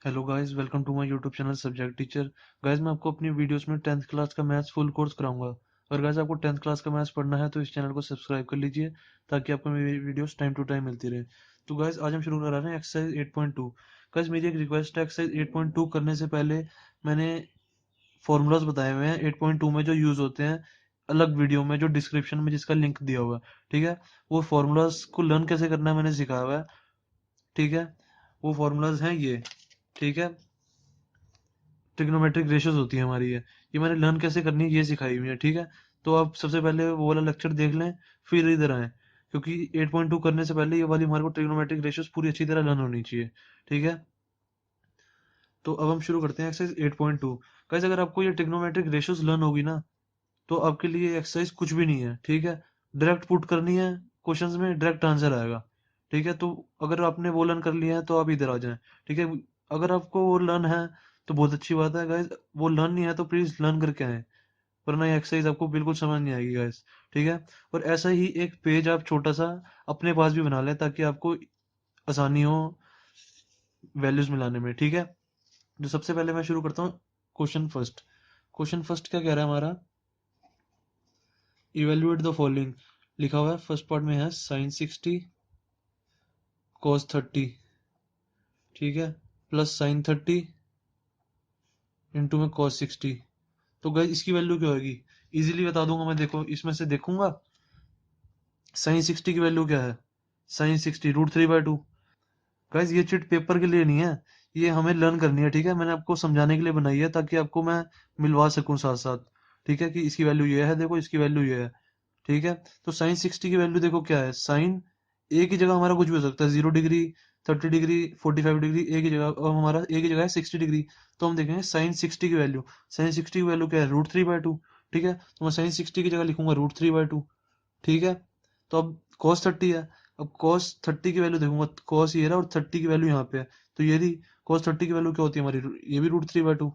Hello guys, welcome to my YouTube channel subject teacher. Guys, मैं आपको अपनी videos में 10th क्लास का मैथ्स फुल कोर्स कराऊंगा। अगर गाइस आपको 10th क्लास का मैथ्स पढ़ना है तो इस चैनल को सब्सक्राइब कर लीजिए ताकि आपको मेरी वीडियोस टाइम टू टाइम मिलती रहे। तो गाइस, आज हम शुरू कर रहे हैं एक्सरसाइज 8.2। गाइस, मेरी एक रिक्वेस्ट है, एक्सरसाइज 8.2 करने से पहले मैंने फॉर्मूलाज बताए हुए हैं 8.2 में जो यूज होते हैं, अलग वीडियो में जो डिस्क्रिप्शन में जिसका लिंक दिया हुआ है। ठीक है, वो फॉर्मूलाज को लर्न कैसे करना है मैंने सिखाया हुआ है। ठीक है, वो फॉर्मूलाज हैं ये। ठीक है, ट्रिग्नोमेट्रिक रेशियोज होती है हमारी ये मैंने लर्न कैसे करनी है ये सिखाई हुई है। ठीक है, तो आप सबसे पहले वो वाला लेक्चर देख लें, फिर इधर आए, क्योंकि 8.2 करने से पहले ये वाली हमारे को ट्रिग्नोमेट्रिक रेशियोज पूरी अच्छी तरह लर्न होनी चाहिए। ठीक है, तो अब हम शुरू करते हैं एक्सरसाइज 8.2। गाइस, अगर आपको ये ट्रिग्नोमेट्रिक रेशियोज लर्न होगी ना, तो आपके लिए एक्सरसाइज कुछ भी नहीं है। ठीक है, डायरेक्ट पुट करनी है, क्वेश्चंस में डायरेक्ट आंसर आएगा। ठीक है, तो अगर आपने वो लर्न कर लिया है तो आप इधर आ जाएं। ठीक है, अगर आपको वो लर्न है तो बहुत अच्छी बात है गाइस। वो लर्न नहीं है तो प्लीज लर्न करके आए, वरना ये एक्सरसाइज आपको बिल्कुल समझ नहीं आएगी गाइस। ठीक है, और ऐसा ही एक पेज आप छोटा सा अपने पास भी बना लें ताकि आपको आसानी हो वैल्यूज मिलाने में। ठीक है, जो सबसे पहले मैं शुरू करता हूँ क्वेश्चन फर्स्ट। क्वेश्चन फर्स्ट क्या कह रहा है हमारा, इवेल्युएट द फॉलोइंग लिखा हुआ है। फर्स्ट पार्ट में है साइन 60 कॉस 30। ठीक है, प्लस साइन 30 इंटू में कॉस 60। तो गाइस, इसकी वैल्यू क्या होगी, इजीली बता दूंगा मैं। देखो, इसमें से देखूंगा साइन 60 की वैल्यू क्या है। साइन 60 √3/2। गाइस, ये चिट पेपर के लिए नहीं है, ये हमें लर्न करनी है। ठीक है, मैंने आपको समझाने के लिए बनाई है ताकि आपको मैं मिलवा सकूं साथ साथ। ठीक है, कि इसकी वैल्यू ये है, देखो इसकी वैल्यू ये है। ठीक है, तो साइन 60 की वैल्यू देखो क्या है। साइन एक ही जगह हमारा कुछ भी हो सकता है, 0 डिग्री, 30 डिग्री, 45 डिग्री, एक ही जगह। और हमारा एक ही जगह है 60 डिग्री। तो हम देखेंगे साइन 60 की वैल्यू। साइन 60 की वैल्यू क्या है, √3/2। ठीक है, तो मैं साइन 60 की जगह लिखूंगा √3/2। ठीक है, तो अब कॉस 30 है। अब कॉस 30 की वैल्यू देखूंगा, कॉस ये रहा और 30 की वैल्यू यहाँ पे है, तो ये रही। कॉस 30 की वैल्यू क्या होती है हमारी, ये भी √3/2।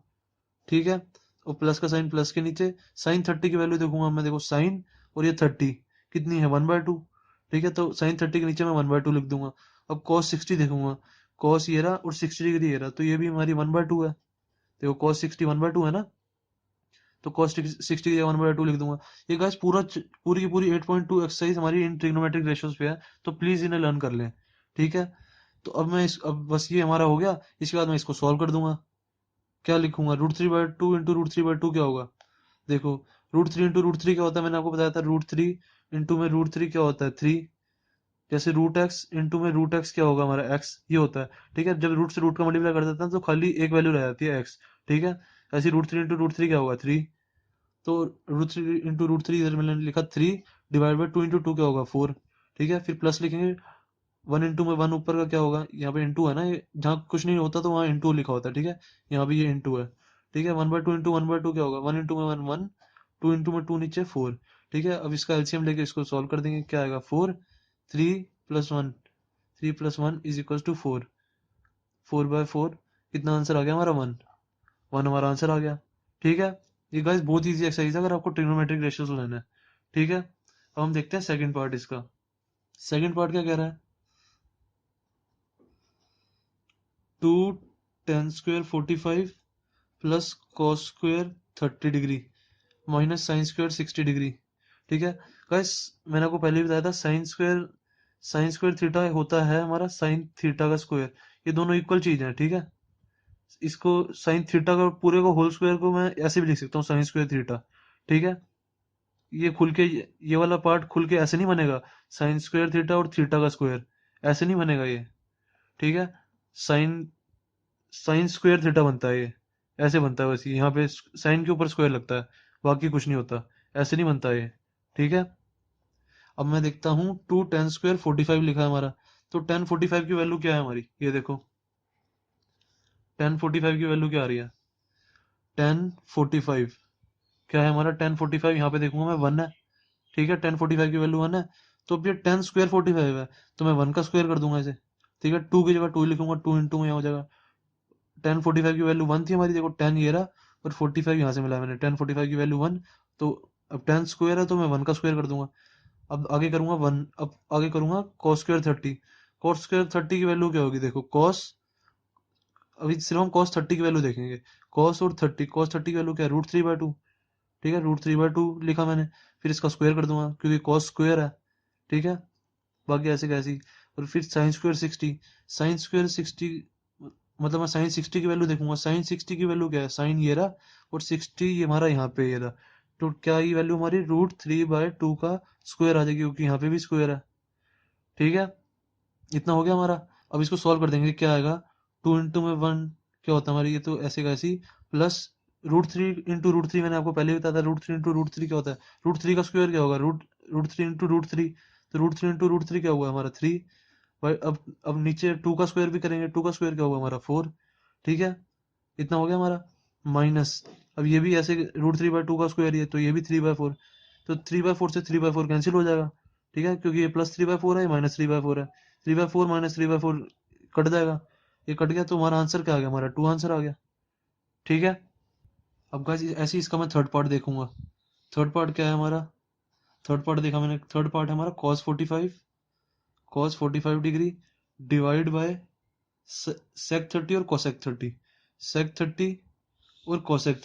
ठीक है, और प्लस का साइन प्लस के नीचे। साइन 30 की वैल्यू देखूंगा मैं, देखो साइन और ये 30 कितनी है, 1/2। ठीक है, तो साइन 30 के नीचे मैं 1/2 लिख दूंगा। अब कॉस 60 देखूंगा, कॉस ये रहा और 60 डिग्री ये रहा, तो ये भी हमारी 1/2 है। देखो कॉस 60 1/2 है ना, तो कॉस 60 की जगह 1/2 लिख दूंगा। ये गाइस पूरी की पूरी 8.2 एक्सरसाइज हमारी इन ट्रिग्नोमेट्रिक रेशियोज पे है, तो प्लीज इन्हें लर्न कर लें। ठीक है, तो अब बस ये हमारा हो गया। इसके बाद मैं इसको सॉल्व कर दूंगा। क्या लिखूंगा, √3/2 इंटू √3/2 क्या होगा। देखो, √3 इंटू √3 क्या होता है, मैंने आपको बताया था। √3 इंटू में √3 क्या होता है, 3। जैसे √x इंटू में √x क्या होगा हमारा, x ये होता है। ठीक है, जब रूट से रूट का मल्टीप्लाई कर देते हैं तो खाली एक वैल्यू रह जाती है, x। ठीक है, ऐसे √3 इंटू √3 क्या होगा, 3। तो √3 इंटू √3 इधर मैंने लिखा 3, डिवाइड बाई 2 इंटू 2 क्या होगा, 4। ठीक है, फिर प्लस लिखेंगे। 1 इंटू में 1 ऊपर का क्या होगा, यहाँ पे इंटू है ना, जहाँ कुछ नहीं होता तो वहाँ इंटू लिखा होता है। ठीक है, यहाँ भी ये इंटू है। ठीक है, 1/2 इंटू 1/2 क्या होगा, 1 इंटू में 1 1, 2 इंटू में 2 नीचे 4। ठीक है, अब इसका एलसीएम लेके इसको सॉल्व कर देंगे, क्या आएगा, 4। 3 plus 1, 3 plus 1 is equal to 4। 4/4 कितना आंसर आ गया हमारा, 1। 1 हमारा आंसर आ गया। ठीक है, ये गाइस बहुत इजी एक्सरसाइज है अगर आपको ट्रिग्नोमेट्रिक रेशियोज लेना है। ठीक है, अब हम देखते हैं सेकंड पार्ट इसका। सेकंड पार्ट क्या कह रहा है, 2 tan square 45 plus cos square 30 degree minus sine square 60 degree. ठीक है, गाइस, मैंने आपको पहले भी बताया था, साइन स्क्वायर थीटा होता है हमारा साइन थीटा का स्क्वायर। ये दोनों इक्वल चीज है। ठीक है, इसको साइन थीटा का पूरे को होल स्क्वायर को मैं ऐसे भी लिख सकता हूँ, साइन स्क्वायर थीटा। ठीक है, ये खुल के ये वाला पार्ट खुल के ऐसे नहीं बनेगा, साइन स्क्वायर थीटा और थीटा का स्क्वायर ऐसे नहीं बनेगा ये। ठीक है, साइन साइन स्क्वायर थीटा बनता है ये, ऐसे बनता है। वैसे यहाँ पे साइन के ऊपर स्क्वायर लगता है, बाकी कुछ नहीं होता, ऐसे नहीं बनता ये। ठीक है, अब मैं देखता हूँ 2 tan स्क्वायर 45 लिखा है हमारा, तो tan 45 की वैल्यू क्या है हमारी, ये देखो tan 45 की वैल्यू क्या आ रही है। tan 45 क्या है हमारा, tan 45 यहाँ पे देखूंगा मैं 1 है। ठीक है, tan 45 की वैल्यू 1 है, तो अब ये tan स्क्वायर 45 है, तो मैं 1 का स्क्वायर कर दूंगा इसे। ठीक है, 2 की जगह 2 लिखूंगा, 2 इंटू में हो जाएगा। tan 45 की वैल्यू 1 थी हमारी, देखो tan ये रहा और 45 यहाँ से मिला मैंने, tan 45 की वैल्यू 1। तो अब tan स्क्वायर है तो मैं 1 का स्क्वायर कर दूंगा। अब आगे करूंगा 1, अब आगे करूंगा cos स्क्वायर 30। cos स्क्वायर 30 की वैल्यू क्या होगी, देखो cos अभी सिर्फ हम cos 30 की वैल्यू देखेंगे। cos 30 की वैल्यू क्या है, √3/2। ठीक है, √3/2 लिखा मैंने। फिर इसका स्क्वायर कर दूंगा क्योंकि cos स्क्वायर है। ठीक है, बाकी ऐसे कैसी। और फिर साइन स्क्वायर 60 मतलब मैं साइन 60 की वैल्यू देखूंगा। साइन 60 की वैल्यू क्या है, साइन ये रहा और 60 ये हमारा यहाँ पे ये रहा। तो क्या ये वैल्यू हमारी √3/2 का स्क्वायर आ जाएगी, क्योंकि यहाँ पे भी स्क्वायर है। ठीक है, इतना हो गया हमारा। अब इसको सॉल्व कर देंगे, क्या आएगा, 2 × 1 क्या होता है हमारी, ये तो ऐसे का ऐसी, प्लस √3 × √3 मैंने आपको पहले ही बताया था। √3 × √3 क्या होता है, √3 का स्क्वायर क्या होगा, √3 × √3। तो √3 × √3 क्या हुआ हमारा 3। भाई अब नीचे 2 का स्क्वायर भी करेंगे, 2 का स्क्वायर क्या होगा हमारा 4। ठीक है, इतना हो गया हमारा। माइनस, अब ये भी ऐसे √3/2 का स्क्वायर ही है, तो ये भी 3/4। तो 3/4 से 3/4 कैंसिल हो जाएगा। ठीक है, क्योंकि ये +3/4 है, ये -3/4 है। 3/4 -3/4 कट जाएगा। ये कट गया तो हमारा आंसर क्या आ गया, हमारा 2 आंसर आ गया। ठीक है, अब गाइस ऐसे ही इसका मैं थर्ड पार्ट देखूंगा। थर्ड पार्ट क्या है हमारा, थर्ड पार्ट देखा मैंने। थर्ड पार्ट है हमारा cos 45 डिवाइड बाय sec 30 और cosec 30। sec 30 और cosec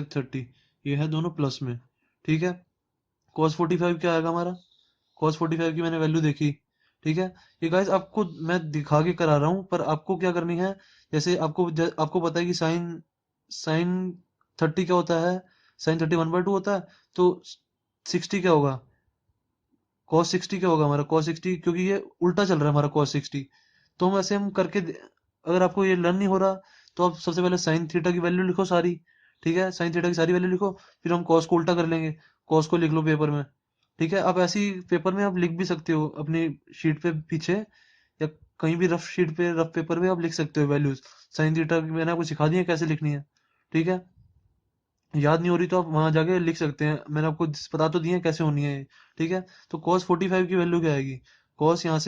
30 ये है दोनों प्लस में। ठीक है, cos 45 क्या आएगा हमारा, cos 45 की मैंने वैल्यू देखी। ठीक है, ये गाइस आपको मैं दिखा के करा रहा हूँ, पर आपको क्या करनी है, जैसे आपको पता है कि साइन साइन 30 क्या होता है, साइन 30 1/2 होता है। तो 60 क्या होगा, cos 60 क्या होगा हमारा, cos 60, क्योंकि ये उल्टा चल रहा है हमारा cos 60। तो हम ऐसे हम करके अगर आपको ये लर्न नहीं हो रहा, तो आप सबसे पहले साइन थीटा की वैल्यू लिखो सारी। ठीक है, साइन थीटा की सारी वैल्यू लिखो, फिर हम cos को उल्टा कर लेंगे। cos को लिख लो पेपर में। ठीक है, आप ऐसी पेपर में आप लिख भी सकते हो अपनी शीट पे पीछे, या कहीं भी रफ शीट पे, रफ पेपर पे आप लिख सकते हो वैल्यूज। साइन थीटा की मैंने आपको सिखा दी है कैसे लिखनी है। ठीक है, याद नहीं हो रही तो आप वहां जाके लिख सकते हैं, मैंने आपको बता तो दिए हैं कैसे होनी है ये। ठीक है, तो cos 45 की वैल्यू क्या आएगी, cos यहाँ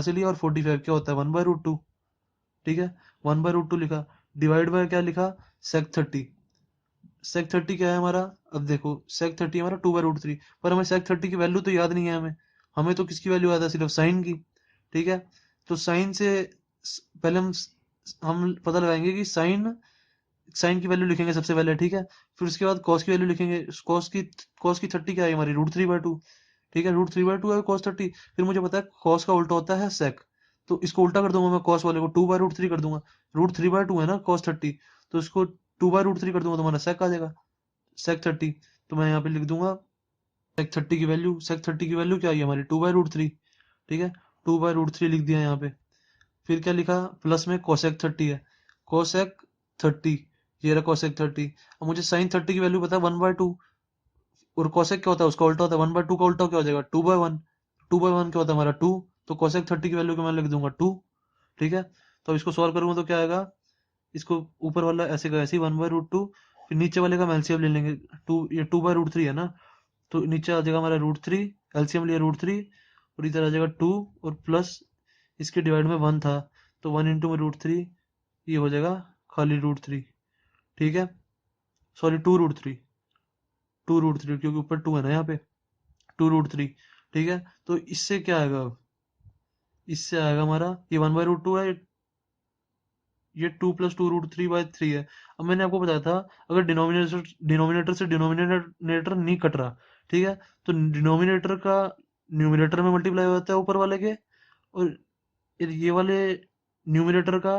से लिया, और 45 क्या होता है 1/√2। ठीक है, 1/√2 लिखा, डिवाइड बाय क्या लिखा, sec 30। sec 30 क्या है हमारा, अब देखो sec 30 हमारा 2/√3। पर हमें sec 30 की वैल्यू तो याद नहीं है हमें। हमें तो किसकी वैल्यू याद है, सिर्फ साइन की। ठीक है, तो साइन से पहले हम पता लगाएंगे कि साइन साइन की वैल्यू लिखेंगे सबसे पहले। ठीक है, फिर उसके बाद कॉस की वैल्यू लिखेंगे। कॉस की 30 क्या है हमारी, √3/2। ठीक है, √3/2 है cos 30। फिर मुझे पता है कॉस का उल्टा होता है सेक, तो इसको उल्टा कर दूंगा मैं, कॉस वाले को 2/√3 कर दूंगा। √3/2 है ना cos 30, तो इसको 2/√3 कर दूंगा तो हमारा सेक आ जाएगा, sec 30। तो मैं यहाँ पे लिख दूंगा sec 30 की वैल्यू क्या आई हमारी 2/√3। ठीक है, 2/√3 लिख दिया यहाँ पे। फिर क्या लिखा, प्लस में cosec 30 है, cosec 30, ये रहा cosec 30। अब मुझे sin 30 की वैल्यू पता है 1/2, और cosec क्या होता है, उसका उल्टा होता है 1/2 का उल्टा क्या हो जाएगा 2/1। 2/1 क्या होता है हमारा 2। तो cosec 30 की वैल्यू को मैं लिख दूंगा 2। ठीक है, तो अब इसको सॉल्व करूंगा तो क्या आएगा, इसको ऊपर वाला ऐसे का ऐसे 1/√2, फिर नीचे वाले का एलसीएम ले लेंगे। ये 2/√3 है ना, तो नीचे आ जाएगा हमारा √3, एलसीएम लिया √3, और इधर आ जाएगा 2, और प्लस इसके डिवाइड में 1 था, तो 1 इंटू में √3, ये हो जाएगा खाली √3। ठीक है, सॉरी 2√3, 2√3, क्योंकि ऊपर 2 है ना यहाँ पे, 2√3। ठीक है, तो इससे क्या आएगा, इससे आएगा हमारा ये 1/√2 है, ये 2 + 2√3/3 है। अब मैंने आपको बताया था, अगर डिनोमिनेटर से डिनोमिनेटर नहीं कट रहा, ठीक है, तो डिनोमिनेटर का न्यूमिनेटर में मल्टीप्लाई हो जाता है ऊपर वाले के, और ये वाले न्यूमिनेटर का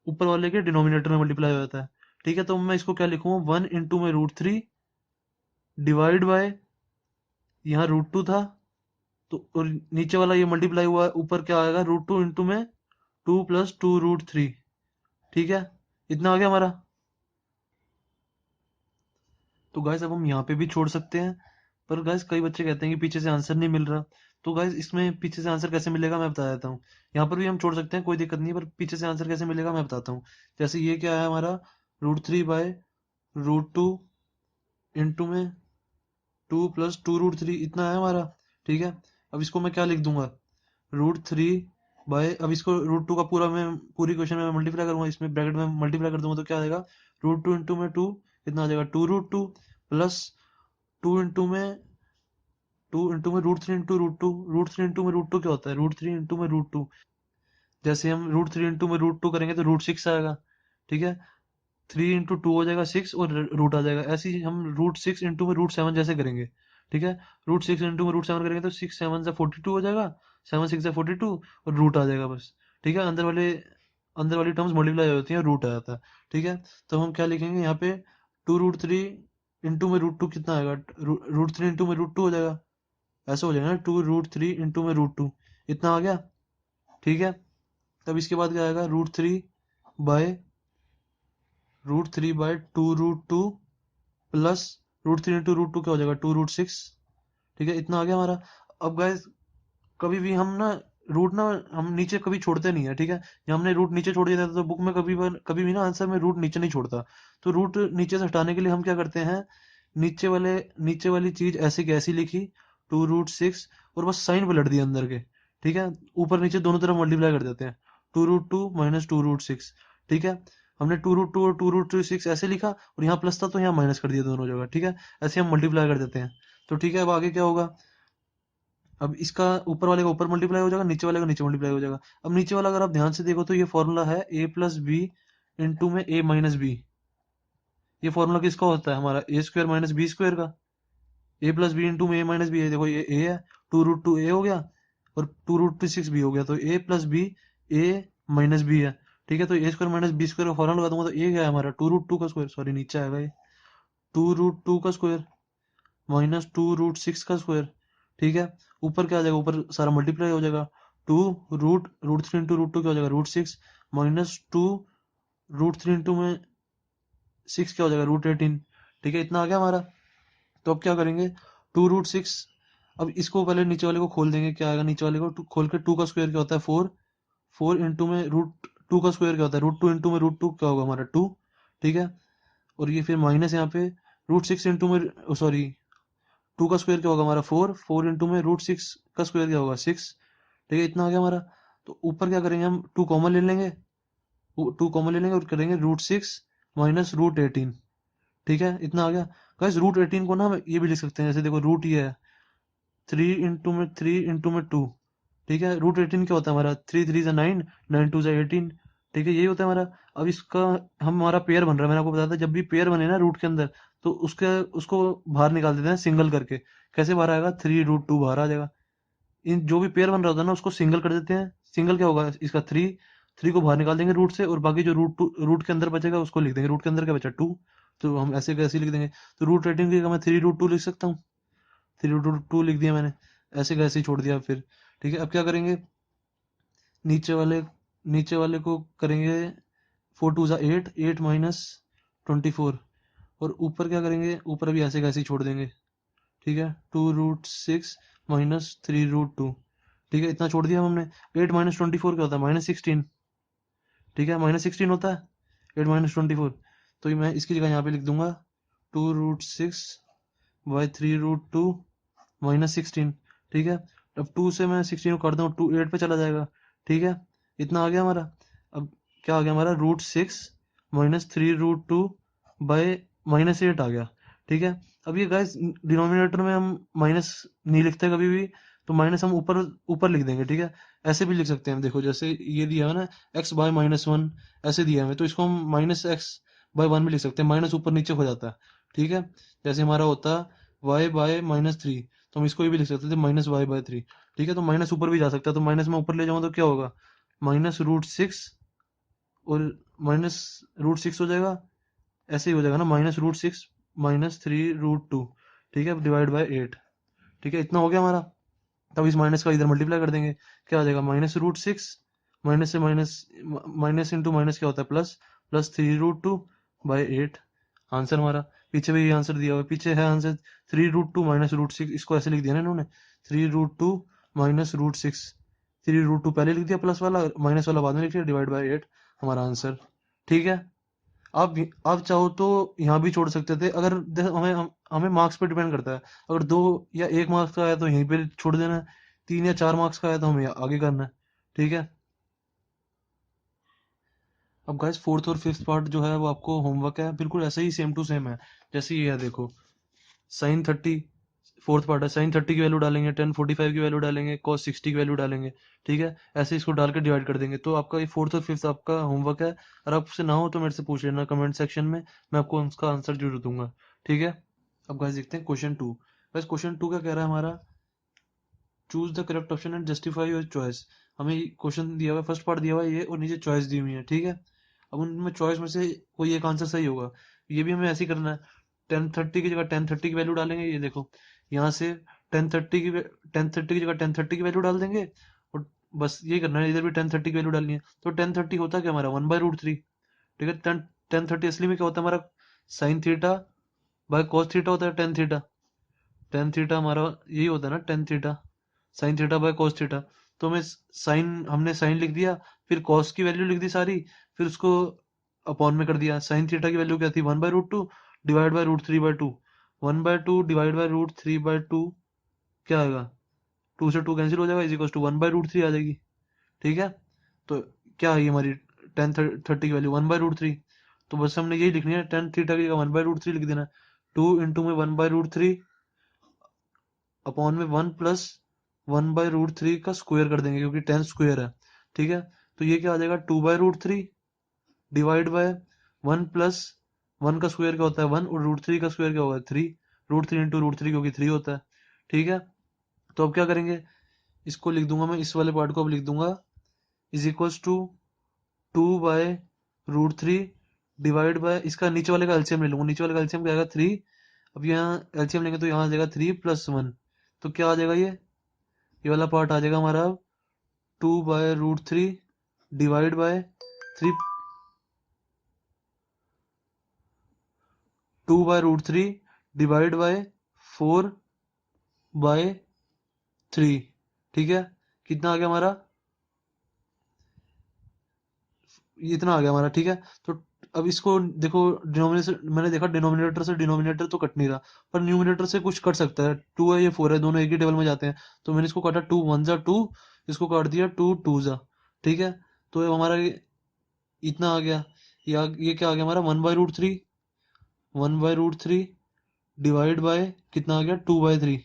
ऊपर वाले के डिनोमिनेटर में मल्टीप्लाई हो जाता है। ठीक है, तो मैं इसको क्या लिखूंगा, 1 इंटू में √3 डिवाइड बाय, यहाँ √2 था, तो और नीचे वाला ये मल्टीप्लाई हुआ, ऊपर क्या आएगा √2 इंटू में 2 + 2√3। ठीक है, इतना आ गया हमारा। तो गाइस अब हम यहाँ पे भी छोड़ सकते हैं, पर गाइस कई बच्चे कहते हैं कि पीछे से आंसर नहीं मिल रहा। तो गाइस इसमें पीछे से आंसर कैसे मिलेगा मैं बता देता हूँ। यहाँ पर भी हम छोड़ सकते हैं, कोई दिक्कत नहीं है, पर पीछे से आंसर कैसे मिलेगा मैं बताता हूँ। जैसे ये क्या है हमारा, √3/√2 इंटू में 2 + 2√3, इतना है हमारा। ठीक है, अब इसको मैं क्या लिख दूंगा, √3 अब इसको √2 का पूरा मैं पूरी क्वेश्चन में मल्टीप्लाई करूंगा, इसमें ब्रैकेट में मल्टीप्लाई कर दूंगा तो क्या आएगा, √2 इंटू में 2, इतना आ जाएगा 2√2, प्लस 2 इंटू में 2 इंटू में √3 इंटू √2, √3 इंटू में √2 क्या होता है, √3 इंटू में √2, जैसे हम √3 इंटू में √2 करेंगे तो √6 आएगा, ठीक है। 3 × 2 हो जाएगा 6 और रूट आ जाएगा। ऐसे ही हम √6 इंटू में √7 जैसे करेंगे, ठीक है। √6 इंटू में √7 करेंगे तो 6 7 से 42 हो जाएगा, 7 6 से 42 और रूट आ जाएगा बस, ठीक है। अंदर वाली टर्म्स मल्टीप्लाई हो जाती हैं, रूट आ जाता है, ठीक है। तो हम क्या लिखेंगे यहाँ पे, 2√3 इंटू में √2 कितना आएगा, √3 इंटू में √2 हो जाएगा, ऐसा हो जाएगा ना, 2√3 इंटू में √2 इतना आ गया, ठीक है। तब इसके बाद क्या आएगा, बाय √3 बाय 2√2 प्लस √3 इंटू √2 क्या हो जाएगा, 2√6, ठीक है। इतना आ गया हमारा। अब गाइस कभी भी हम ना रूट ना हम नीचे कभी छोड़ते नहीं है, ठीक है। जब हमने रूट नीचे छोड़ दिया था तो बुक में कभी भी ना आंसर में रूट नीचे नहीं छोड़ता। तो रूट नीचे से हटाने के लिए हम क्या करते हैं, नीचे वाली चीज ऐसे की ऐसी लिखी, 2√6 और बस साइन पलट दिया अंदर के, ठीक है। ऊपर नीचे दोनों तरफ मल्टीप्लाई कर देते हैं, 2√2 माइनस 2√6, ठीक है। हमने 2√2 और 2√6 ऐसे लिखा और यहाँ प्लस था तो यहाँ माइनस कर दिया दोनों जगह, ठीक है। ऐसे हम मल्टीप्लाई कर देते हैं। तो ठीक है, अब आगे क्या होगा, अब इसका ऊपर वाले का ऊपर मल्टीप्लाई हो जाएगा, नीचे वाले का नीचे मल्टीप्लाई हो जाएगा। अब नीचे वाला अगर आप ध्यान से देखो तो ये फॉर्मूला है a+b इंटू में a-b। ये फॉर्मूला किसका होता है, हमारा a² माइनस बी स्क्वायर का। a+b इंटू में a-b है, देखो ये a है, 2√2 a हो गया और 2√6 b हो गया, तो a+b a-b है, ठीक है। तो a² माइनस बी स्क्वायर का फॉर्मूला लगा दूंगा तो a क्या है हमारा, 2√2 का स्क्वायर, सॉरी नीचे आएगा ये, 2√2 का स्क्वायर माइनस 2√6 का स्क्वायर, ठीक है। ऊपर क्या आ जाएगा, ऊपर सारा मल्टीप्लाई हो जाएगा, 2 √3 इंटू √2 क्या हो जाएगा, √6 माइनस 2 √3 इंटू में 6 क्या हो जाएगा, √18, ठीक है। इतना आ गया हमारा। तो अब क्या करेंगे, 2√6, अब इसको पहले नीचे वाले को खोल देंगे, क्या आएगा नीचे वाले को, खोल के 2 का स्क्वायर क्या होता है 4, 4 इंटू में √2 का स्क्वायर क्या होता है, √2 इंटू में √2 क्या होगा हमारा 2, ठीक है। और ये फिर माइनस यहाँ पे √6 इंटू में, सॉरी 2 का स्क्वायर क्या होगा हमारा 4, 4 इंटू में √6 का स्क्वायर क्या होगा 6, ठीक है। इतना आ गया हमारा। तो ऊपर क्या करेंगे, हम 2 कॉमन ले लेंगे, 2 कॉमन ले लेंगे और करेंगे √6 माइनस √18, ठीक है। इतना आ गया। गाइस √18 को ना हम ये भी लिख सकते हैं, जैसे देखो रूट ये है, 3 इंटू में 2, ठीक है। √18 क्या होता है हमारा, 3 3 जा 9, 9 2 जा 18, ठीक है। यही होता है हमारा। अब इसका हमारा पेयर बन रहा है, मैंने आपको बताया था जब भी पेयर बने ना रूट के अंदर तो उसको बाहर निकाल देते हैं सिंगल करके। कैसे बाहर आएगा, 3√2 बाहर आ जाएगा। इन जो भी पेयर बन रहा होता है ना उसको सिंगल कर देते हैं। सिंगल क्या होगा इसका, 3, 3 को बाहर निकाल देंगे रूट से और बाकी जो रूट के अंदर बचेगा उसको लिख देंगे, रूट के अंदर क्या बचा 2, तो हम ऐसे कैसे लिख देंगे। तो √18 की जगह मैं 3√2 लिख सकता हूँ, 3√2 लिख दिया मैंने, ऐसे कैसे ही छोड़ दिया फिर, ठीक है। अब क्या करेंगे, नीचे वाले नीचे वाले को करेंगे 4 2 जा 8, 8 माइनस 24, और ऊपर क्या करेंगे, ऊपर भी ऐसे कैसे ही छोड़ देंगे, ठीक है। 2√6 माइनस 3√2, ठीक है। इतना छोड़ दिया हमने। 8 माइनस 24 क्या होता है, -16, ठीक है, -16 होता है 8 माइनस 24। तो ये मैं इसकी जगह यहाँ पे लिख दूंगा 2√6 बाई 3√2 -16, ठीक है। अब 2 से मैं 16 को काट दूँ, 2 8 पे चला जाएगा, ठीक है। इतना आ गया हमारा। अब क्या आ गया हमारा, √6 माइनस 3√2 बाय -8 आ गया, ठीक है। अब ये गाइस डिनोमिनेटर में हम माइनस नहीं लिखते कभी भी, तो माइनस हम ऊपर ऊपर लिख देंगे, ठीक है। ऐसे भी लिख सकते हैं, देखो जैसे ये दिया है ना x बाय -1, ऐसे दिया है तो इसको हम -x/1 भी लिख सकते हैं, माइनस ऊपर नीचे हो जाता है, ठीक है। जैसे हमारा होता y बाय -3, तो हम इसको भी लिख सकते थे -y/3, ठीक है। तो माइनस ऊपर भी जा सकता है, तो माइनस में ऊपर ले जाऊंगा तो क्या होगा, -√6 और -√6 हो जाएगा, ऐसे ही हो जाएगा ना, -√6 माइनस 3√2, ठीक है, डिवाइड बाय 8, ठीक है। इतना हो गया हमारा। तब इस माइनस का इधर मल्टीप्लाई कर देंगे, क्या आ जाएगा, -√6 माइनस से माइनस इंटू माइनस क्या होता है प्लस, प्लस 3√2 बाई 8, आंसर हमारा। पीछे भी ये आंसर दिया हुआ है, पीछे है आंसर 3√2 माइनस √6, इसको ऐसे लिख दिया ना इन्होंने, 3√2 माइनस √6, 3√2 पहले लिख दिया प्लस वाला, माइनस वाला बाद में लिख दिया, डिवाइड बाई 8 हमारा आंसर, ठीक है। आप चाहो तो यहाँ भी छोड़ सकते थे, अगर हमें मार्क्स पे डिपेंड करता है, अगर 2 या 1 मार्क्स का आया तो यहीं पे छोड़ देना है, 3 या 4 मार्क्स का आया तो हमें आगे करना है, ठीक है। अब गाइस फोर्थ और फिफ्थ पार्ट जो है वो आपको होमवर्क है, बिल्कुल ऐसे ही सेम टू सेम है, जैसे ये है देखो, sin 30 फोर्थ पार्ट है, साइन 30 की वैल्यू डालेंगे, टेन 45 की वैल्यू डालेंगे, कॉस 60 की वैल्यू डालेंगे, ठीक है। ऐसे इसको डाल के डिवाइड कर देंगे। तो आपका ये फोर्थ और फिफ्थ आपका होमवर्क है। और आपसे ना हो तो मेरे से पूछ लेना कमेंट सेक्शन में, मैं आपको उसका आंसर जरूर दूंगा, ठीक है। अब गाइस देखते हैं क्वेश्चन 2। बस क्वेश्चन 2 क्या कह रहा है हमारा, choose the correct option and justify your choice. हमें क्वेश्चन दिया हुआ है, फर्स्ट पार्ट दिया हुआ है ये, और नीचे चॉइस दी हुई है, ठीक है। अब उनमें चॉइस में से कोई एक आंसर सही होगा। ये भी हमें ऐसे ही करना है। 1030 की जगह 1030 की वैल्यू डालेंगे, ये देखो यहाँ से 1030 की जगह 1030 की वैल्यू डाल देंगे, और बस ये करना है, इधर भी 1030 की वैल्यू डालनी है। तो 1030 होता है क्या हमारा, 1/√3, ठीक है। 1030 असली में क्या होता है हमारा, sine theta by cos theta होता है, टेन थीटा। टेन थीटा हमारा यही होता है ना, tan theta sine theta by cos theta. तो हमें साइन, हमने साइन लिख दिया, फिर कॉस की वैल्यू लिख दी सारी, फिर उसको अपॉन में कर दिया। साइन थीटा की वैल्यू क्या थी, 1/√2 डिवाइड बाय √3/2। 1/2 डिवाइड बाय √3/2 क्या आएगा, 2 से 2 कैंसिल हो जाएगा, इज इक्वल टू 1/√3 आ जाएगी, ठीक है। तो क्या है हमारी टेन थर्टी की वैल्यू 1/√3। तो बस हमने यही लिखनी है, टेन थीटा की 1/√3 लिख देना। 2 इंटू में 1/√3 अपॉन में 1 प्लस 1/√3 का स्क्वायर कर देंगे, क्योंकि 10 स्क्वायर है, ठीक है। तो ये क्या आ जाएगा, 2/√3 डिवाइड बाय 1 प्लस 1 का स्क्वायर क्या होता है 1, और √3 का स्क्वायर क्या होगा 3, √3 इंटू √3 क्योंकि 3 होता है, ठीक है। तो अब क्या करेंगे, इसको लिख दूंगा मैं, इस वाले पार्ट को अब लिख दूंगा, is equals to 2/√3 divide by, इसका नीचे वाले का एलसीएम ले लूंगा, नीचे वाले का एलसीएम क्या आएगा 3। अब यहाँ एलसीएम लेंगे तो यहाँ आ जाएगा 3 + 1, तो क्या आ जाएगा ये वाला पार्ट आ जाएगा हमारा 2/√3 डिवाइड बाय 3, 2/√3 डिवाइड बाय 4/3, ठीक है। कितना आ गया हमारा, ये इतना आ गया हमारा, ठीक है। तो अब इसको देखो, डिनोमिनेटर मैंने देखा, डिनोमिनेटर से डिनोमिनेटर तो कट नहीं रहा, पर न्यूमिनेटर से कुछ कट सकता है। 2 है, ये 4 है, दोनों एक ही टेबल में जाते हैं। तो मैंने इसको काटा, 2 1 जा 2, इसको काट दिया 2 2 जा, ठीक है। तो अब हमारा इतना आ गया, ये क्या आ गया हमारा 1/√3, 1/√3 डिवाइड बाय कितना आ गया 2/3,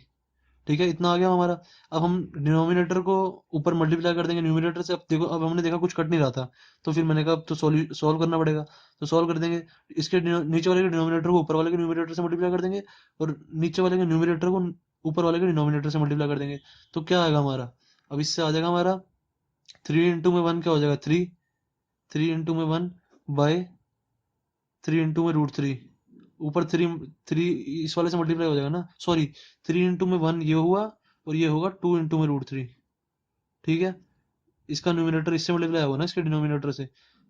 ठीक है। इतना आ गया हमारा। अब हम डिनोमिनेटर को ऊपर मल्टीप्लाई कर देंगे न्यूमिनेटर से। अब देखो, अब हमने देखा कुछ कट नहीं रहा था, तो फिर मैंने कहा अब तो सॉल्व करना पड़ेगा। तो सॉल्व कर देंगे, इसके नीचे वाले के डिनोमिनेटर को ऊपर वाले के न्यूमिनेटर से मल्टीप्लाई कर देंगे, और नीचे वाले के न्यूमिनेटर को ऊपर वाले के डिनोमिनेटर से मल्टीप्लाई कर देंगे। तो क्या आएगा हमारा, अब इससे आ जाएगा हमारा 3 इंटू में 1 क्या हो जाएगा 3, 3 इंटू में 1 बाय 3 इंटू में √3, ऊपर 3 इस वाले से मल्टीप्लाई हो जाएगा ना, सॉरी 3 इंटू में 1 ये हुआ, और ये होगा 2 इंटू में √3, ठीक है। इसका न्यूमिनेटर इससे मल्टीप्लाई होगा ना इसके डिनोमिनेटर से।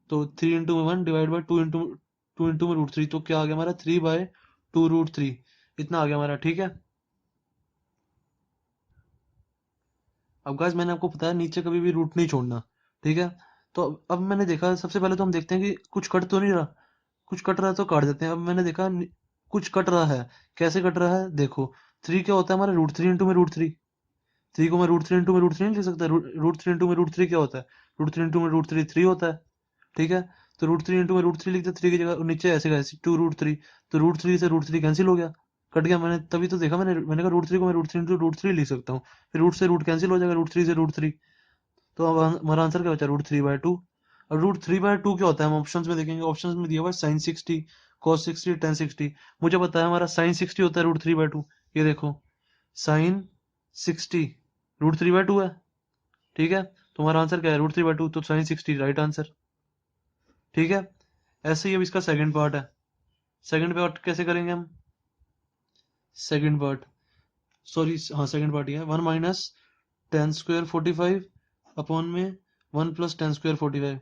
तो 3 इंटू में 1 डिवाइड बाई 2 इंटू में √3, तो क्या आ गया हमारा 3/2√3, इतना आ गया हमारा, ठीक है। अब गाइस मैंने आपको बताया नीचे कभी भी रूट नहीं छोड़ना, ठीक है। तो अब मैंने देखा, सबसे पहले तो हम देखते हैं कि कुछ कट तो नहीं रहा, कुछ कट रहा है तो काट देते हैं। अब मैंने देखा कुछ कट रहा है, कैसे कट रहा है देखो। 3 क्या होता है हमारा √3 इंटू में √3, 3 को मैं √3 इंटू में √3 नहीं लिख सकता, √3 इंटू में √3 क्या होता है, √3 इंटू में √3 3 होता है, ठीक है। तो √3 इंटू में √3 लिख दिया, 3 की जगह, और नीचे ऐसे का ऐसे 2√3, तो √3 से √3 कैंसिल हो गया, कट गया। मैंने तभी तो देखा, मैंने कहा √3 को मैं √3 इंटू √3 लिख सकता हूँ, फिर रूट से रूट कैंसिल हो जाएगा, √3 से √3। तो अब हमारा आंसर क्या बचा, √3/2। और √3/2 क्या होता है, हम ऑप्शंस में देखेंगे, ऑप्शंस में दिया हुआ है sin 60 cos 60 tan 60। मुझे पता है हमारा sin 60 होता है √3/2, ये देखो sin 60 √3/2 है, ठीक है। तो हमारा आंसर क्या है √3/2, तो sin 60 राइट आंसर, ठीक है। ऐसे ही अब इसका सेकंड पार्ट है। सेकंड पार्ट कैसे करेंगे हम, सेकंड पार्ट, सॉरी हाँ सेकंड पार्ट ही है, 1 माइनस टेन स्क्वायर 45 अपॉन में 1 प्लस टेन स्क्वायर 45।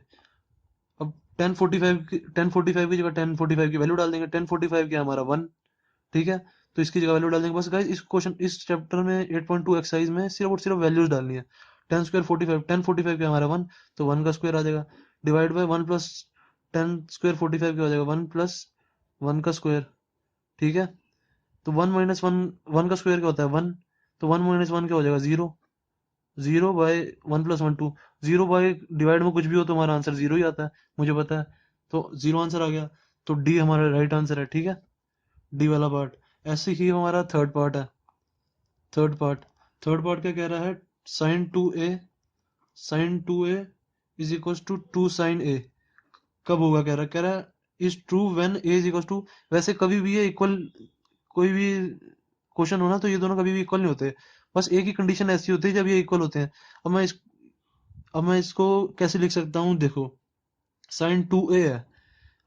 अब 1045 की जगह 1045 की वैल्यू डाल देंगे, 1045 क्या है हमारा 1, ठीक है। तो इसकी जगह वैल्यू डाल देंगे। बस गाइस इस क्वेश्चन, इस चैप्टर में 8.2 एक्सरसाइज में सिर्फ और सिर्फ वैल्यूज डालनी है। 10 स्क्वायर 45, 1045 क्या हमारा 1, तो 1 का स्क्वायर आ जाएगा, डिवाइड बाय 1 प्लस 10 स्क्वायर 45 क्या हो जाएगा 1 प्लस 1 का स्क्वायर, ठीक है। तो 1 माइनस 1, 1 का स्क्वायर क्या होता है 1, तो 1 माइनस 1 क्या हो जाएगा 0, 0 बाय 1 प्लस 1 2, 0 बाय डिवाइड में कुछ भी हो तो हमारा आंसर 0 ही आता है, मुझे पता है। तो 0 आंसर आ गया, तो डी हमारा राइट आंसर है, ठीक है, डी वाला पार्ट। ऐसे ही हमारा थर्ड पार्ट है, थर्ड पार्ट क्या कह रहा है, sine two A is equal to two sine A कब होगा, कह रहा है is true when A is equal to, वैसे कभी भी ये इक्वल, कोई भी क्वेश्चन हो ना तो ये दोनों कभी भी इक्वल नहीं होते, बस एक ही कंडीशन ऐसी होती है जब ये इक्वल होते हैं। अब मैं इसको कैसे लिख सकता हूँ, देखो साइन टू ए है,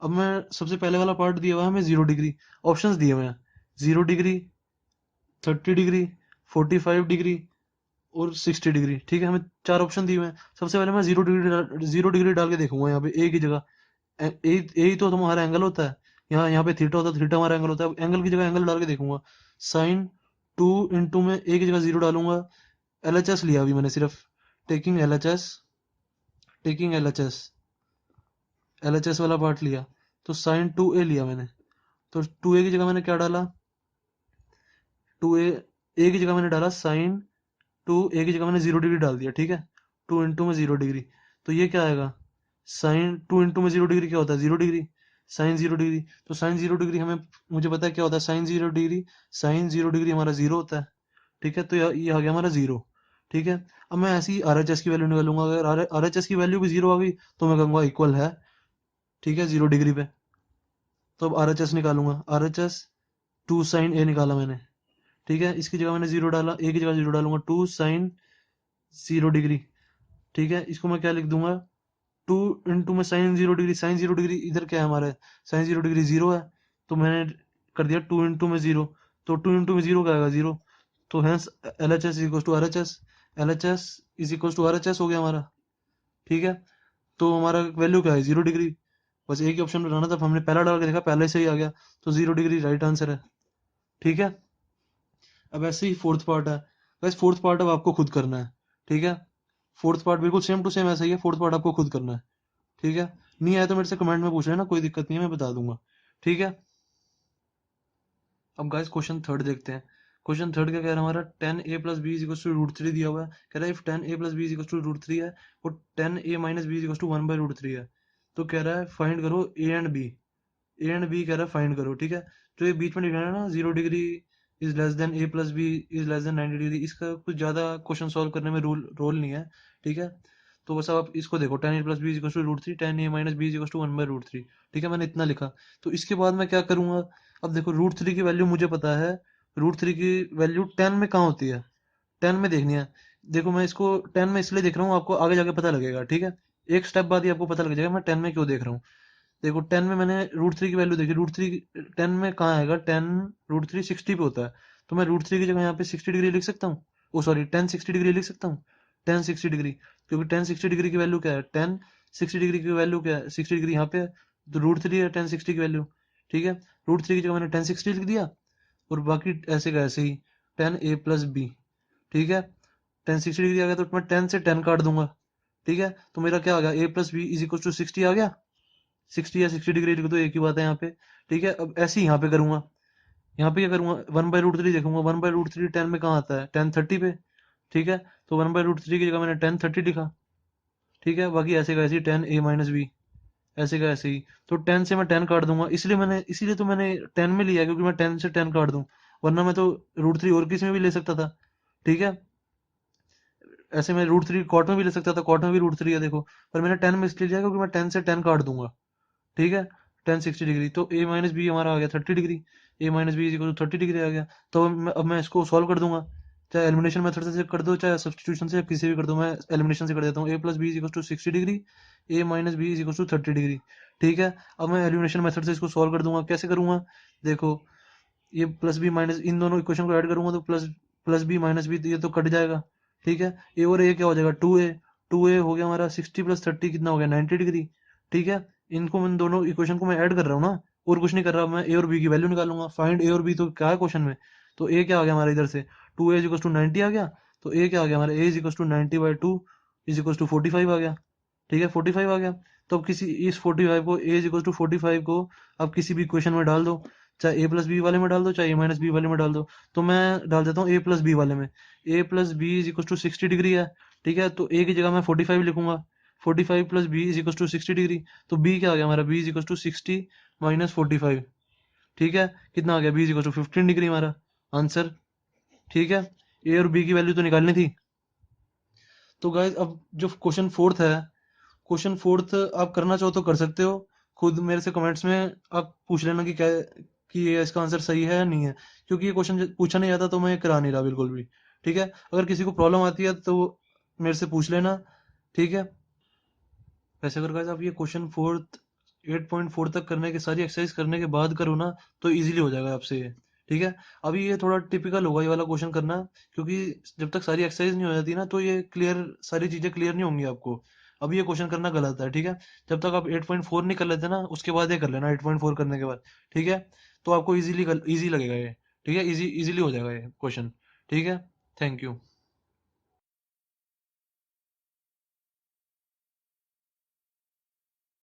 अब मैं सबसे पहले वाला पार्ट दिया हुआ है हमें 0 डिग्री, ऑप्शंस दिए हुए हैं 0 डिग्री, 30 डिग्री, 45 डिग्री और 60 डिग्री, ठीक है, हमें चार ऑप्शन दिए हुए हैं। सबसे पहले मैं 0 डिग्री डाल के देखूंगा यहाँ पे ए की जगह, ए ही तो हमारा एंगल होता है, यहाँ पे थीटा होता है, थीटा हमारा एंगल होता है, एंगल की जगह एंगल डाल के देखूंगा। साइन टू इंटू में ए की जगह 0 डालूंगा, LHS लिया अभी मैंने सिर्फ, टेकिंग LHS वाला पार्ट लिया, तो साइन टू ए लिया मैंने, तो टू ए की जगह मैंने क्या डाला, टू ए की जगह मैंने डाला साइन टू ए की जगह मैंने 0 डिग्री डाल दिया, ठीक है, टू इंटू में 0 डिग्री, तो ये क्या आएगा, साइन टू इंटू में 0 डिग्री क्या होता है 0 डिग्री, साइन 0 डिग्री, तो साइन 0 डिग्री हमें, मुझे पता है क्या होता है साइन 0 डिग्री हमारा 0 होता है, ठीक है, तो ये आ गया हमारा 0, ठीक है। अब मैं ऐसी RHS की वैल्यू निकालूंगा, अगर RHS की वैल्यू भी 0 आ गई तो मैं कहूंगा इक्वल है, ठीक है, 0 डिग्री पे, तो अब RHS निकालूंगा, RHS टू साइन ए निकाला मैंने, ठीक है, इसकी जगह मैंने 0 डाला, ए की जगह 0 डालूंगा, टू साइन 0 डिग्री, ठीक है, इसको मैं क्या लिख दूंगा, टू इंटू में साइन 0 डिग्री इधर क्या है हमारा, साइन 0 डिग्री 0 है, तो मैंने कर दिया टू इंटू में 0, तो टू इंटू में 0 क्या आएगा 0, तो hence LHS is equal to RHS, LHS is equal to RHS हो गया हमारा, ठीक है। तो हमारा वैल्यू क्या है 0 डिग्री, बस एक ही ऑप्शन में रहना था, हमने पहला डाल के देखा पहले से ही आ गया, तो 0 डिग्री राइट आंसर है, ठीक है। अब ऐसे ही फोर्थ पार्ट है, बस फोर्थ पार्ट अब आपको खुद करना है, ठीक है, फोर्थ पार्ट बिल्कुल सेम टू सेम ऐसा ही है, फोर्थ पार्ट आपको खुद करना है, ठीक है, नहीं आया तो मेरे से कमेंट में पूछ लेना, कोई दिक्कत नहीं है, मैं बता दूंगा, ठीक है। अब गाइस क्वेश्चन थर्ड देखते हैं, क्वेश्चन थर्ड क्या कह रहा है हमारा, tan A plus B is to root three दिया हुआ है, कह रहा है if tan A plus B is to root three है और tan A minus B is to one by root three है, तो कह रहा है फाइंड करो ए एंड बी कह रहा है फाइंड करो, ठीक है। जो ये बीच में लिखा है ना 0 degree is less than A plus B is less than 90 degree, इसका कुछ ज्यादा क्वेश्चन सॉल्व करने में रोल नहीं है, ठीक है। तो बस आप इसको देखो, tan A plus B is to root three, tan A minus B is to one by root three, ठीक है, मैंने इतना लिखा। तो इसके बाद मैं क्या करूंगा, अब देखो रूट थ्री की वैल्यू मुझे पता है, रूट थ्री की वैल्यू टेन में कहाँ होती है, टेन में देखनी है। देखो मैं इसको टेन में इसलिए देख रहा हूँ, आपको आगे जाके पता लगेगा, ठीक है, एक स्टेप बाद ही आपको पता लग जाएगा मैं टेन में क्यों देख रहा हूँ। देखो टेन में मैंने रूट थ्री की वैल्यू देखी, रूट थ्री टेन में कहाँ आएगा, टेन रूट थ्री 60 पे होता है, तो मैं रूट थ्री की जगह यहाँ पे 60 डिग्री लिख सकता हूँ, ओ सॉरी 10 60 डिग्री लिख सकता हूँ, 10 60 डिग्री, क्योंकि 10 60 डिग्री की वैल्यू क्या है, 10 60 डिग्री की वैल्यू क्या है, 60 डिग्री यहाँ पे है, तो रूट थ्री है 10 60 की वैल्यू, ठीक है। रूट थ्री की जगह मैंने 10 60 लिख दिया, और बाकी ऐसे का ऐसे ही 10a+b, ठीक है, 10 60 डिग्री आ गया तो मैं 10 से 10 काट दूंगा, ठीक है, तो मेरा क्या आ गया a+b इज इक्वल टू 60 आ गया, 60 या 60 डिग्री लिख दो, एक ही बात है यहाँ पे, ठीक है। अब ऐसे ही यहाँ पे करूंगा, यहाँ पे क्या करूंगा, वन बाई रूट थ्री देखूंगा, वन बाई रूट थ्री 10 में कहाँ आता है, 10 30 पे, ठीक है, तो वन बाई रूट थ्री की जगह मैंने 10 30 लिखा, ठीक है, बाकी ऐसे का ऐसे ही 10a-b, ऐसे का ऐसे ही, तो 10 से मैं 10 काट दूंगा, इसलिए तो मैंने 10 में लिया, क्योंकि मैं 10 से 10 काट दूं, वरना मैं तो रूट थ्री और किसी में भी ले सकता था, ठीक है, ऐसे मैं रूट थ्री कॉट में भी ले सकता था, कॉट में भी रूट थ्री है देखो, पर मैंने 10 में इसलिए लिया क्योंकि मैं 10 से 10 काट दूंगा, ठीक है, 10 60 डिग्री, तो a-b हमारा आ गया 30 degree, a-b is equal to 30 degree आ गया। तो अब मैं इसको सॉल्व कर दूंगा, चाहे एलिमिनेशन मेथड से कर दो, चाहे सब्सटीट्यूशन से, किसी भी कर दो, मैं एलिमिनेशन से कर देता हूँ, a+b is equal to 60 degree, a-b is equal to 30 degree, ठीक है। अब मैं एलिमिनेशन मेथड से इसको सॉल्व कर दूंगा, कैसे करूंगा, देखो ये प्लस बी माइनस, इन दोनों इक्वेशन को ऐड करूंगा तो plus plus B minus B, ये तो कट जाएगा, ठीक है, ए और ए क्या हो जाएगा 2a हो गया हमारा, 60 + 30 कितना हो गया 90 डिग्री, ठीक है। इनको मैं दोनों इक्वेशन को मैं ऐड कर रहा हूँ ना, और कुछ नहीं कर रहा, मैं ए और बी की वैल्यू निकालूंगा, फाइंड ए और बी, तो क्या है क्वेश्चन में, तो ए क्या आ गया हमारा इधर से 2a = 90 आ गया, तो ए क्या आ गया हमारा a = 90/2 = 45 आ गया, ठीक है, 45 आ गया। तो अब किसी इस 45 को a = 45 को अब किसी भी इक्वेशन में डाल दो, चाहे a+b वाले में डाल दो, चाहे a-b वाले में डाल दो, तो मैं डाल देता हूँ a+b वाले में, a+b = 60 डिग्री है, ठीक है, तो a की जगह मैं 45 लिखूंगा, 45 + b = 60 डिग्री, तो b क्या आ गया हमारा, b = 60 - 45, ठीक है, कितना आ गया b = 15 डिग्री हमारा आंसर, ठीक है। ए और बी की वैल्यू तो निकालनी थी। तो गाइस अब जो क्वेश्चन फोर्थ है, क्वेश्चन फोर्थ आप करना चाहो तो कर सकते हो, खुद मेरे से कमेंट्स में आप पूछ लेना कि क्या, कि ये इसका आंसर सही है या नहीं है, क्योंकि ये क्वेश्चन पूछा नहीं जाता तो मैं करा नहीं रहा बिल्कुल भी। ठीक है, अगर किसी को प्रॉब्लम आती है तो मेरे से पूछ लेना। ठीक है, वैसे अगर गाइस आप ये क्वेश्चन फोर्थ 8.4 तक करने के सारी एक्सरसाइज करने के बाद करो ना, तो इजीली हो जाएगा आपसे ये। ठीक है, अभी ये थोड़ा टिपिकल होगा ये वाला क्वेश्चन करना, क्योंकि जब तक सारी एक्सरसाइज नहीं हो जाती ना तो ये क्लियर, सारी चीजें क्लियर नहीं होंगी आपको। अभी ये क्वेश्चन करना गलत है। ठीक है, जब तक आप 8.4 नहीं कर लेते ना उसके बाद ये कर लेना 8.4 करने के बाद। ठीक है, तो आपको इजीली इजी लगेगा ये। ठीक है, इजीली हो जाएगा ये क्वेश्चन। ठीक है, थैंक यू।